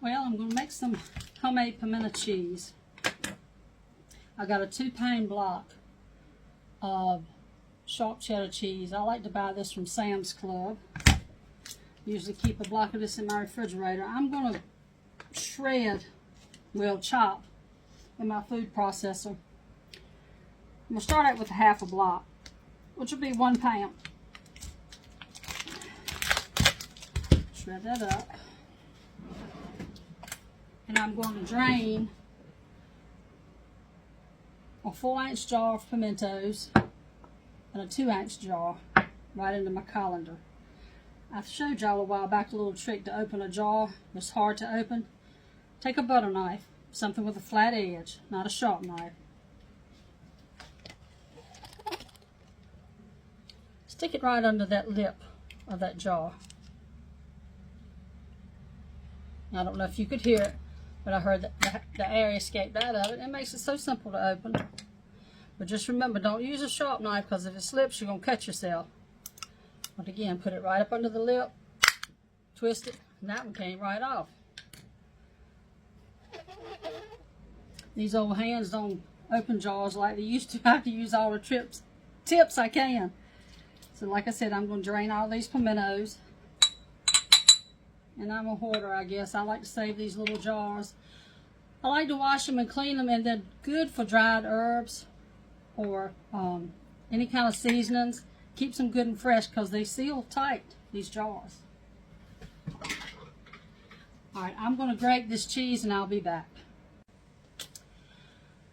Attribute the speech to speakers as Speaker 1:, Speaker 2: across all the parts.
Speaker 1: Well, I'm going to make some homemade pimento cheese. I got a 2-pound block of sharp cheddar cheese. I like to buy this from Sam's Club. Usually keep a block of this in my refrigerator. I'm going to shred, well, chop in my food processor. I'm going to start out with half a block, which will be 1 pound. Shred that up. And I'm going to drain a 4-ounce jar of pimentos and a 2-ounce jar right into my colander. I showed y'all a while back a little trick to open a jar that's hard to open. Take a butter knife, something with a flat edge, not a sharp knife. Stick it right under that lip of that jar. I don't know if you could hear it, but I heard that the air escaped out of it. It makes it so simple to open. But just remember, don't use a sharp knife, because if it slips, you're going to cut yourself. But again, put it right up under the lip, twist it, and that one came right off. These old hands don't open jars like they used to. I have to use all the tips I can. So like I said, I'm going to drain all these pimentos. And I'm a hoarder, I guess. I like to save these little jars. I like to wash them and clean them, and they're good for dried herbs or any kind of seasonings. Keeps them good and fresh because they seal tight, these jars. Alright, I'm going to grate this cheese and I'll be back.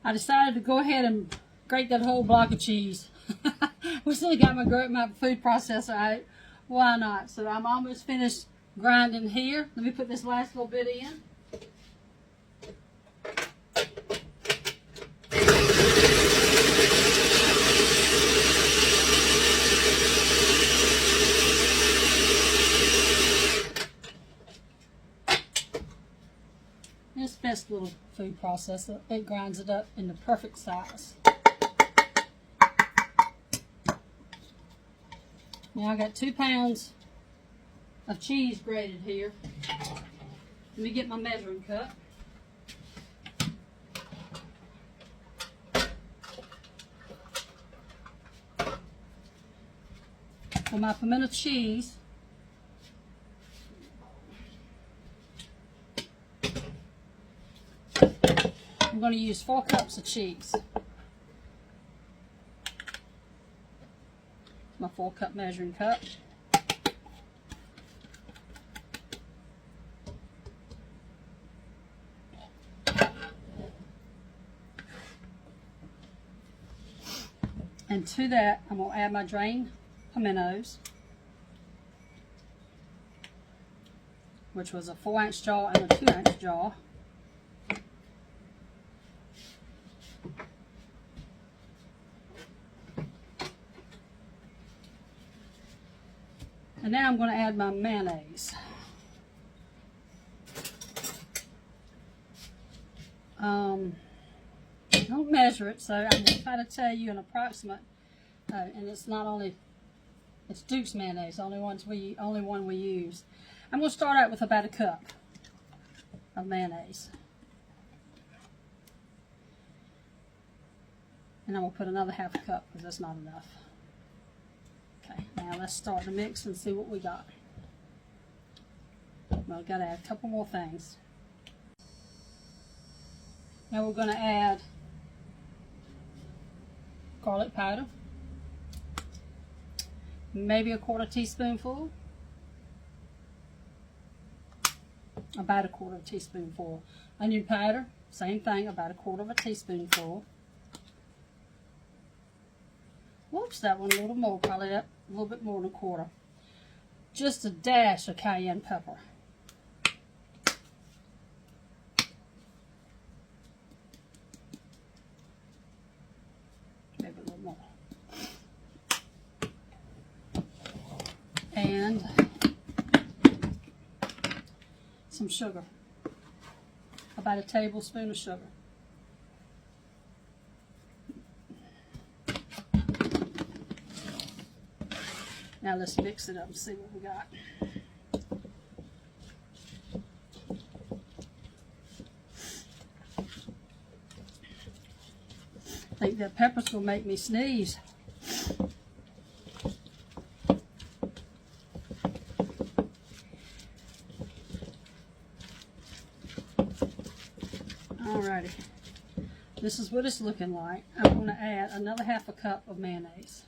Speaker 1: I decided to go ahead and grate that whole block of cheese. We still got my food processor out. Why not? So I'm almost finished grinding here. Let me put this last little bit in. This best little food processor, it grinds it up in the perfect size. Now I got 2 pounds of cheese grated here. Let me get my measuring cup. For my pimento cheese, I'm going to use 4 cups of cheese. My 4-cup measuring cup. And to that, I'm going to add my drained pimentos, which was a 4-ounce jar and a 2-ounce jar. And now I'm going to add my mayonnaise. Don't measure it, so I'm going to try to tell you an approximate. And it's not only, it's Duke's mayonnaise, only one we use. I'm going to start out with about a cup of mayonnaise. And I'm going to put another half a cup because that's not enough. Okay, now let's start the mix and see what we got. Well, I've got to add a couple more things. Now we're going to add garlic powder, maybe a 1/4 teaspoonful, about a 1/4 teaspoonful. Onion powder, same thing, about a 1/4 teaspoonful. Whoops, that one a little more, probably a little bit more than a 1/4. Just a dash of cayenne pepper. Maybe a little more. And some sugar. About a tablespoon of sugar. Now let's mix it up and see what we got. think that pepper's gonna make me sneeze. Alrighty, this is what it's looking like. I'm going to add another half a cup of mayonnaise.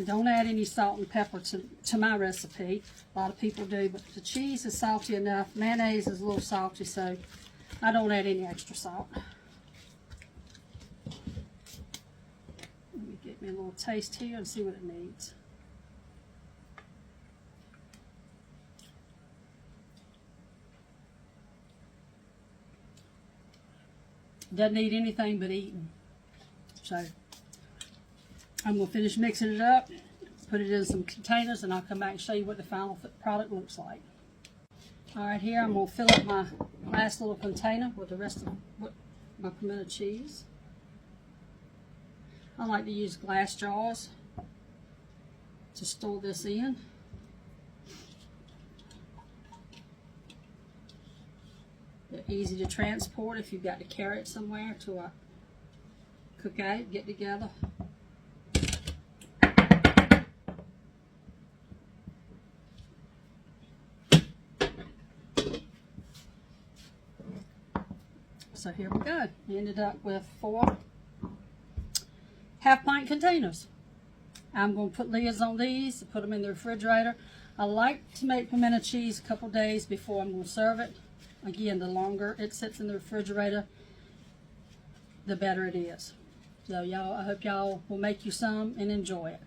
Speaker 1: Don't add any salt and pepper to my recipe. A lot of people do, but the cheese is salty enough. Mayonnaise is a little salty, so I don't add any extra salt. Let me get me a little taste here and see what it needs. Doesn't need anything but eating. So I'm going to finish mixing it up, put it in some containers, and I'll come back and show you what the final product looks like. Alright, here I'm going to fill up my last little container with the rest of my pimento cheese. I like to use glass jars to store this in. They're easy to transport if you've got to carry it somewhere to a cookout, get together. So here we go. We ended up with 4 half-pint containers. I'm going to put lids on these, put them in the refrigerator. I like to make pimento cheese a couple days before I'm going to serve it. Again, the longer it sits in the refrigerator, the better it is. So y'all, I hope y'all will make you some and enjoy it.